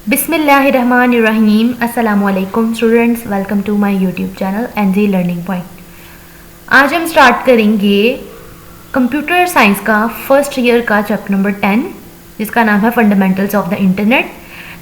बिस्मिल्लाहिर्रहमानिर्रहीम। अस्सलामुअलैकुम students, welcome to my YouTube channel NG learning point. आज हम स्टार्ट करेंगे कंप्यूटर साइंस का फर्स्ट ईयर का चैप्टर नंबर 10, जिसका नाम है फंडामेंटल्स ऑफ द इंटरनेट।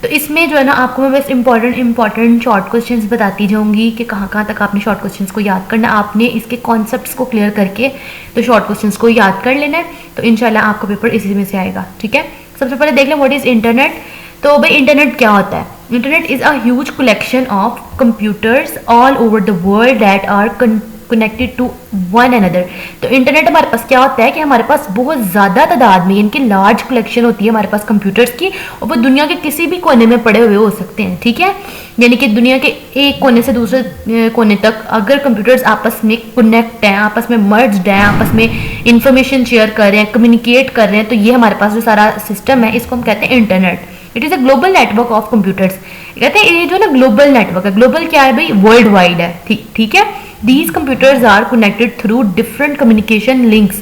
तो इसमें जो है ना, आपको मैं बस इंपॉर्टेंट शॉर्ट क्वेश्चंस बताती जाऊंगी कि कहाँ तक आपने शॉर्ट क्वेश्चंस को याद करना है। आपने इसके कॉन्सेप्ट्स को क्लियर करके तो शॉर्ट क्वेश्चंस को याद कर लेना है, तो इंशाल्लाह आपका पेपर इसी में से आएगा। ठीक है, सबसे पहले देख लें व्हाट इज इंटरनेट। तो भाई इंटरनेट क्या होता है? Internet is a huge collection of computers all over the world that are connected to one another. तो इंटरनेट हमारे पास क्या होता है कि हमारे पास बहुत ज़्यादा तादाद में इनकी लार्ज कलेक्शन होती है हमारे पास कंप्यूटर्स की, और वो दुनिया के किसी भी कोने में पड़े हुए हो सकते हैं। ठीक है, यानी कि दुनिया के एक कोने से दूसरे कोने तक अगर कंप्यूटर्स आपस में कनेक्ट हैं, आपस में मर्ज्ड हैं, आपस में इंफॉर्मेशन शेयर कर रहे हैं, कम्युनिकेट कर रहे हैं, तो ये हमारे पास जो सारा सिस्टम है इसको हम कहते हैं internet. It is a global network of computers. कहते हैं ये जो ना ग्लोबल नेटवर्क है, ग्लोबल क्या है भाई? वर्ल्ड वाइड है। ठीक है, these computers are connected through different communication links.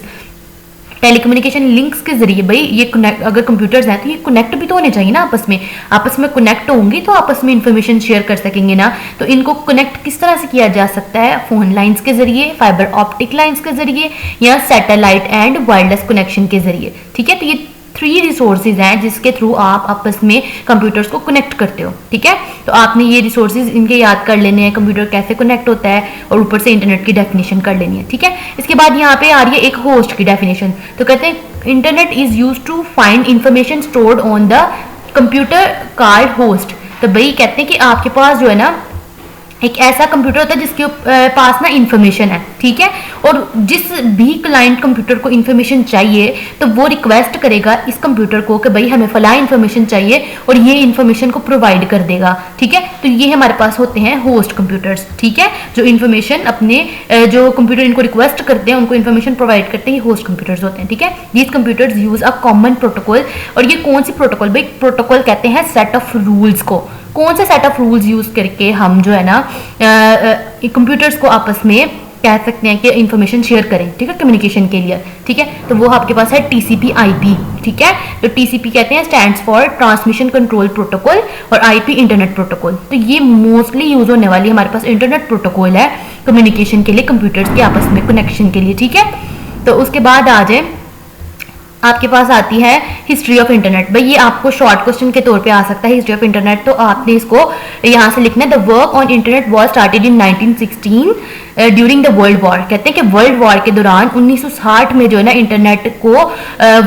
Telecommunication links के जरिए भाई ये कनेक्ट, अगर कंप्यूटर्स हैं तो ये कनेक्ट भी तो होने चाहिए ना आपस में कनेक्ट होंगी तो आपस में इंफॉर्मेशन शेयर कर सकेंगे ना। तो इनको कनेक्ट किस तरह से किया जा सकता है? फोन लाइंस के जरिए, फाइबर ऑप्टिक लाइंस के जरिए, या सैटेलाइट एंड वायरलेस कनेक्शन के जरिए। ठीक है, तो ये 3 रिसोर्सेज हैं जिसके थ्रू आप आपस में कंप्यूटर्स को कनेक्ट करते हो। ठीक है, तो आपने ये रिसोर्सेज इनके याद कर लेने हैं, कंप्यूटर कैसे कनेक्ट होता है, और ऊपर से इंटरनेट की डेफिनेशन कर लेनी है। ठीक है, इसके बाद यहाँ पे आ रही है एक होस्ट की डेफिनेशन। तो कहते हैं internet is use to find information stored on the computer called host. तो भाई कहते हैं कि आपके पास जो है ना एक ऐसा कंप्यूटर होता है जिसके पास ना इंफॉर्मेशन है। ठीक है, और जिस भी क्लाइंट कंप्यूटर को इंफॉर्मेशन चाहिए तो वो रिक्वेस्ट करेगा इस कंप्यूटर को कि भाई हमें फला इंफॉर्मेशन चाहिए, और ये इंफॉर्मेशन को प्रोवाइड कर देगा। ठीक है, तो ये हमारे पास होते हैं होस्ट कंप्यूटर्स। ठीक है, जो इंफॉर्मेशन अपने जो कंप्यूटर इनको रिक्वेस्ट करते हैं उनको इंफॉर्मेशन प्रोवाइड करते हैं, ये होस्ट कंप्यूटर्स होते हैं। ठीक है, these computers use a common protocol. और ये कौन सी प्रोटोकॉल? भाई प्रोटोकॉल कहते हैं सेट ऑफ रूल्स को। कौन से सेट ऑफ रूल्स यूज करके हम जो है ना कंप्यूटर्स को आपस में कह सकते हैं कि इंफॉर्मेशन शेयर करें। ठीक है, कम्युनिकेशन के लिए। ठीक है, तो वो आपके पास है टीसीपी आईपी। ठीक है, तो टीसीपी कहते हैं stands for transmission control protocol, और आईपी इंटरनेट प्रोटोकॉल। तो ये मोस्टली यूज होने वाली हमारे पास इंटरनेट प्रोटोकॉल है कम्युनिकेशन के लिए, कंप्यूटर्स के आपस में कनेक्शन के लिए। ठीक है, तो उसके बाद आ जाए आपके पास आती है हिस्ट्री ऑफ इंटरनेट। भाई ये आपको शॉर्ट क्वेश्चन के तौर पे आ सकता है हिस्ट्री ऑफ इंटरनेट, तो आपने इसको यहाँ से लिखना है। The work on internet was started in 1916 during the world war. कहते हैं कि वर्ल्ड वॉर के दौरान 1960 में जो है ना इंटरनेट को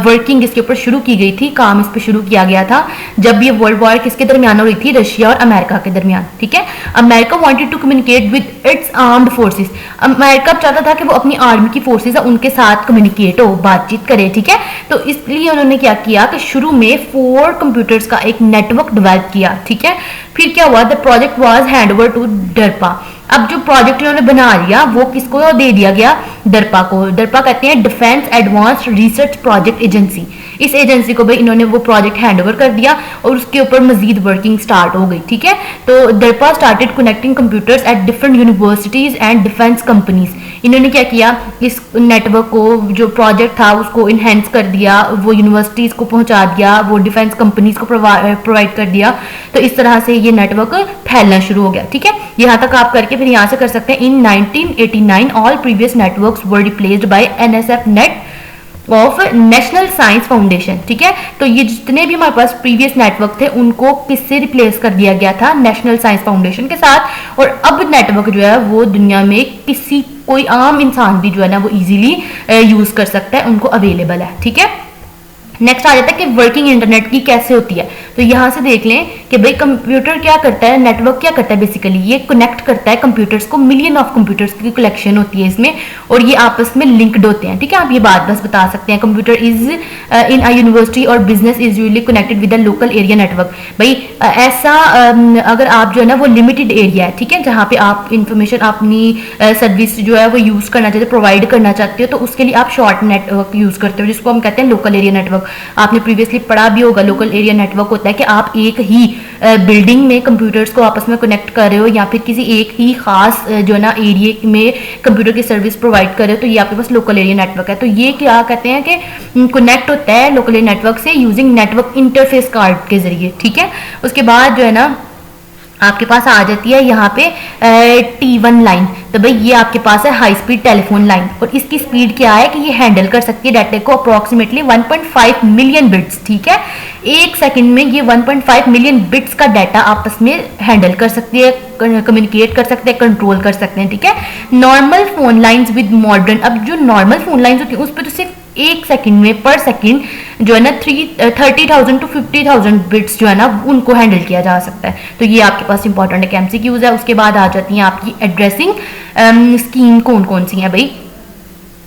वर्किंग इसके ऊपर शुरू की गई थी, काम इस पर शुरू किया गया था। जब ये वर्ल्ड वॉर किसके दरमियान हो रही थी? रशिया और अमेरिका के दरमियान। ठीक है, America wanted to communicate with its armed forces. America चाहता था कि वो अपनी आर्मी की फोर्सेस है उनके साथ कम्युनिकेट हो, बातचीत करे। ठीक है, तो इसलिए उन्होंने क्या किया कि शुरू में 4 कंप्यूटर्स का एक नेटवर्क डेवलप किया। ठीक है, फिर क्या हुआ? The project was hand over to DARPA. अब जो प्रोजेक्ट इन्होंने बना लिया वो किसको दे दिया गया? डरपा को। डरपा कहते हैं defence advanced research project agency. इस एजेंसी को भाई इन्होंने वो प्रोजेक्ट हैंड ओवर कर दिया और उसके ऊपर मजीद वर्किंग स्टार्ट हो गई। ठीक है, तो DARPA started connecting computers at different universities and defence companies. इन्होंने क्या किया? इस नेटवर्क को, जो प्रोजेक्ट था उसको इनहेंस कर दिया, वो यूनिवर्सिटीज को पहुंचा दिया, वो डिफेंस कंपनीज को प्रोवाइड कर दिया। तो इस तरह से ये नेटवर्क फैलना शुरू हो गया। ठीक है, यहाँ तक आप करके फिर यहाँ से कर सकते हैं। इन 1989 all previous networks were replaced by NSF net of national science foundation. ठीक है, तो ये जितने भी हमारे पास प्रीवियस नेटवर्क थे उनको किससे रिप्लेस कर दिया गया था? नेशनल साइंस फाउंडेशन के साथ। और अब नेटवर्क जो है वो दुनिया में किसी कोई आम इंसान भी जो है ना वो इजीली यूज कर सकता है, उनको अवेलेबल है। ठीक है, नेक्स्ट आ जाता है कि वर्किंग इंटरनेट की कैसे होती है। तो यहाँ से देख लें कि भाई कंप्यूटर क्या करता है, नेटवर्क क्या करता है? बेसिकली ये कनेक्ट करता है कंप्यूटर्स को, मिलियन ऑफ कंप्यूटर्स की कलेक्शन होती है इसमें, और ये आपस में लिंक्ड होते हैं। ठीक है, आप ये बात बस बता सकते हैं। Computer is in a university और business is usually connected with the local area network. भाई ऐसा अगर आप जो है ना वो लिमिटेड एरिया है, ठीक है, जहाँ पे आप इंफॉर्मेशन अपनी सर्विस जो है वो यूज करना चाहते हो, प्रोवाइड करना चाहते हो, तो उसके लिए आप शॉर्ट नेटवर्क यूज करते हो, जिसको हम कहते हैं लोकल एरिया नेटवर्क। आपने प्रीवियसली पढ़ा भी होगा, लोकल एरिया नेटवर्क होता है कि आप एक ही बिल्डिंग में कंप्यूटर्स को आपस में कनेक्ट कर रहे हो या फिर किसी एक ही खास जो है ना एरिया में कंप्यूटर की सर्विस प्रोवाइड कर रहे हो, तो ये आपके पास लोकल एरिया नेटवर्क है। तो ये क्या कहते हैं कि कनेक्ट होता है लोकल एरिया नेटवर्क से यूजिंग नेटवर्क इंटरफेस कार्ड के जरिए, ठीक है। उसके बाद जो है ना आपके पास आ जाती है यहाँ पे T1 लाइन। तो भाई ये आपके पास है हाई स्पीड टेलीफोन लाइन, और इसकी स्पीड क्या है कि ये हैंडल कर सकती है डाटा को अप्रोक्सीमेटली 1.5 मिलियन बिट्स, ठीक है। एक सेकंड में ये 1.5 मिलियन बिट्स का डाटा आपस में हैंडल कर सकती है, कम्युनिकेट कर सकते हैं, कंट्रोल कर सकते हैं, ठीक है। Normal phone lines with modern, अब जो नॉर्मल फोन लाइंस होती है उस पर तो सिर्फ एक सेकंड में पर सेकंड जो है ना 30,000 to 50,000 बिट्स जो है ना उनको हैंडल किया जा सकता है। तो ये आपके पास इंपॉर्टेंट है, एमसीक्यूज है। उसके बाद आ जाती हैं आपकी एड्रेसिंग स्कीम कौन कौन सी है भाई।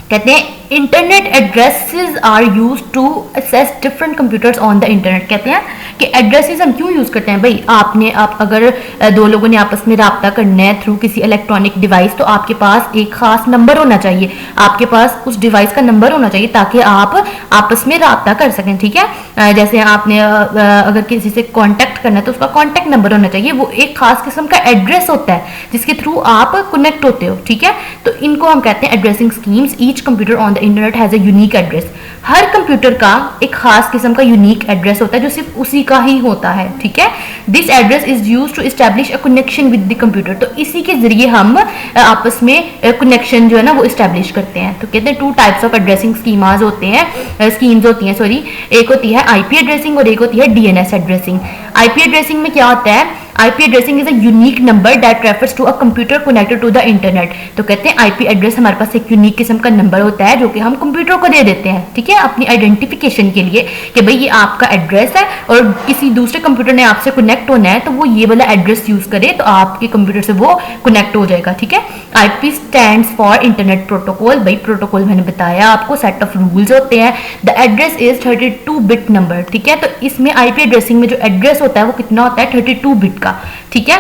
कहते हैं internet addresses are use to access different computers on the internet. कहते हैं कि एड्रेसेस हम क्यों यूज करते हैं भाई, आप अगर दो लोगों ने आपस में रब्ता करना है थ्रू किसी इलेक्ट्रॉनिक डिवाइस, तो आपके पास एक खास नंबर होना चाहिए, आपके पास उस डिवाइस का नंबर होना चाहिए ताकि आप आपस में रब्ता कर सकें, ठीक है। जैसे आपने अगर किसी से कॉन्टैक्ट करना है तो उसका कॉन्टैक्ट नंबर होना चाहिए, वो एक खास किस्म का एड्रेस होता है जिसके थ्रू आप कनेक्ट होते हो, ठीक है। तो इनको हम कहते हैं addressing schemes. Each computer on the internet has a unique address. Her computer का एक खास किस्म का यूनिक एड्रेस होता है जो सिर्फ उसी का ही होता है, ठीक है। This address is used to establish a connection with the computer. तो इसी के जरिए हम आपस में कनेक्शन जो है ना वो एस्टैब्लिश करते हैं। तो कहते हैं two types of addressing schemas होते हैं, स्कीम्स होती हैं, सॉरी। एक होती है आईपी एड्रेसिंग और एक होती है डीएनएस एड्रेसिंग। आईपी एड्रेसिंग में क्या होता है, IP addressing is a unique number that refers to a computer connected to the internet. तो कहते हैं आईपी एड्रेस हमारे पास एक यूनिक किस्म का नंबर होता है जो कि हम कंप्यूटर को दे देते हैं, ठीक है, अपनी आइडेंटिफिकेशन के लिए कि भाई ये आपका एड्रेस है और किसी दूसरे कंप्यूटर ने आपसे कनेक्ट होना है तो वो ये वाला एड्रेस यूज करे तो आपके कंप्यूटर से वो कनेक्ट हो जाएगा, ठीक है। IP stands for internet protocol. भाई प्रोटोकॉल मैंने बताया आपको, सेट ऑफ रूल्स होते हैं। The address is 32 bit number, ठीक है। तो इसमें आईपी एड्रेसिंग में जो एड्रेस होता है वो कितना होता है, 32 बिट का, ठीक है।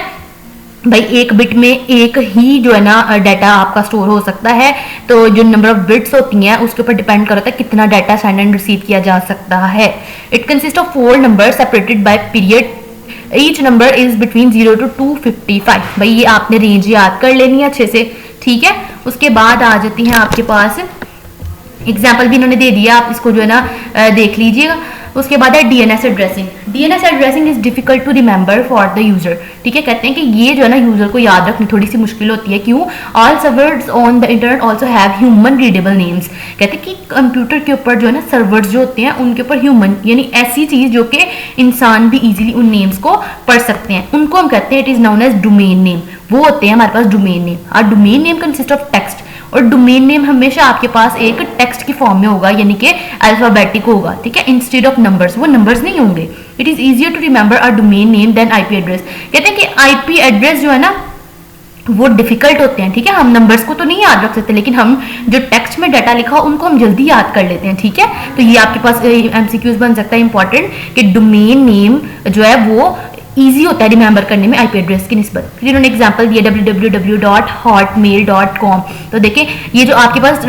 भाई एक बिट में एक ही जो है ना डाटा आपका स्टोर हो सकता है, तो जो नंबर ऑफ बिट्स होती हैं उसके ऊपर डिपेंड करता है कितना डाटा सेंड एंड रिसीव किया जा सकता है। It consist of 4 numbers separated by period. Each number is between 0 to 255। भाई ये आपने रेंज याद कर लेनी है अच्छे से, ठीक है। उसके बाद आ जाती हैं आपके पास एग्जाम्पल भी इन्होंने दे दिया, आप इसको जो है ना देख लीजिएगा। उसके बाद है DNS addressing. DNS addressing is difficult to remember for the user, ठीक है। कहते हैं कि ये जो है ना यूजर को याद रखनी थोड़ी सी मुश्किल होती है। क्यों? All servers on the internet also have human readable names. कहते हैं कि कंप्यूटर के ऊपर जो है ना सर्वर्स जो होते हैं उनके ऊपर ह्यूमन यानी ऐसी चीज जो कि इंसान भी इजीली उन नेम्स को पढ़ सकते हैं, उनको हम कहते हैं it is known as domain name. वो होते हैं हमारे पास डोमेन नेम। और domain name consist of text, और डोमेन नेम हमेशा आपके पास एक टेक्स्ट की फॉर्म में होगा यानी कि अल्फाबेटिक होगा, ठीक है, इंस्टेड ऑफ नंबर्स। वो नंबर्स नहीं होंगे। It is easier to remember a domain name than IP address. कहते हैं कि आईपी एड्रेस जो है ना वो डिफिकल्ट होते हैं, ठीक है। हम नंबर्स को तो नहीं याद रख सकते, लेकिन हम जो टेक्स्ट में डाटा लिखा हो उनको हम जल्दी याद कर लेते हैं, ठीक है। तो ये आपके पास एमसीक्यूज बन सकता है इंपॉर्टेंट कि डोमेन नेम जो है वो ईजी होता है रिमेंबर करने में आईपी एड्रेस की निस्बत। फिर इन्होंने एग्जांपल दिया www.hotmail.com। तो देखें ये जो आपके पास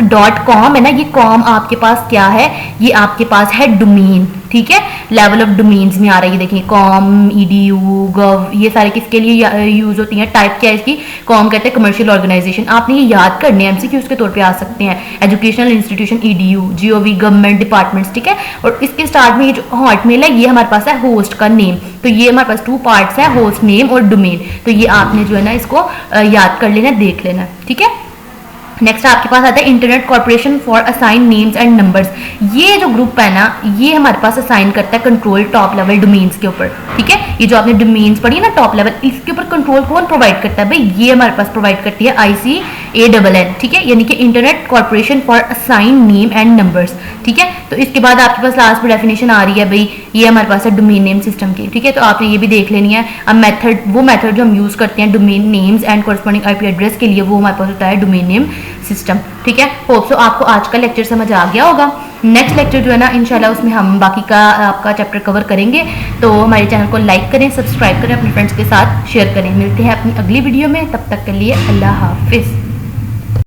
.com है ना, ये कॉम आपके पास क्या है, ये आपके पास है डोमेन, ठीक है। लेवल ऑफ डोमेन्स में आ रही है, देखिए कॉम, edu, gov, ये सारे किसके लिए यूज होती हैं। टाइप क्या है इसकी, कॉम कहते हैं कमर्शियल ऑर्गेनाइजेशन। आपने ये याद करने हैं, एमसीक्यूज के तौर पे आ सकते हैं। Educational institution edu, gov, government departments, ठीक है। और इसके स्टार्ट में ये जो हॉटमेल है ये हमारे पास है होस्ट का नेम। तो ये हमारे पास 2 पार्ट्स है, होस्ट नेम और डोमेन। तो ये आपने जो है ना इसको याद कर लेना, देख लेना, ठीक है। नेक्स्ट आपके पास आता है internet corporation for assign names and numbers. ये जो ग्रुप है ना ये हमारे पास असाइन करता है कंट्रोल टॉप लेवल डोमेन्स के ऊपर, ठीक है। ये जो आपने डोमेन्स पढ़ी ना टॉप लेवल, इसके ऊपर कंट्रोल कौन प्रोवाइड करता है भाई, ये हमारे पास प्रोवाइड करती है ICANN, ठीक है, यानी कि internet corporation for assign name and numbers, ठीक है। तो इसके बाद आपके पास लास्ट में डेफिनेशन आ रही है भाई, ये हमारे पास है डोमेन नेम सिस्टम की, ठीक है। तो आपने ये भी देख लेनी है। अब मेथड, वो मेथड जो हम यूज करते हैं domain names and corresponding IP address के लिए, वो हमारे पास होता है डोमेन नेम सिस्टम, ठीक है। होप सो आपको आज का लेक्चर समझ आ गया होगा। नेक्स्ट लेक्चर जो है ना इंशाल्लाह उसमें हम बाकी का आपका चैप्टर कवर करेंगे। तो हमारे चैनल को लाइक करें, सब्सक्राइब करें, अपने फ्रेंड्स के साथ शेयर करें। मिलते हैं अपनी अगली वीडियो में, तब तक के लिए अल्लाह हाफिज़।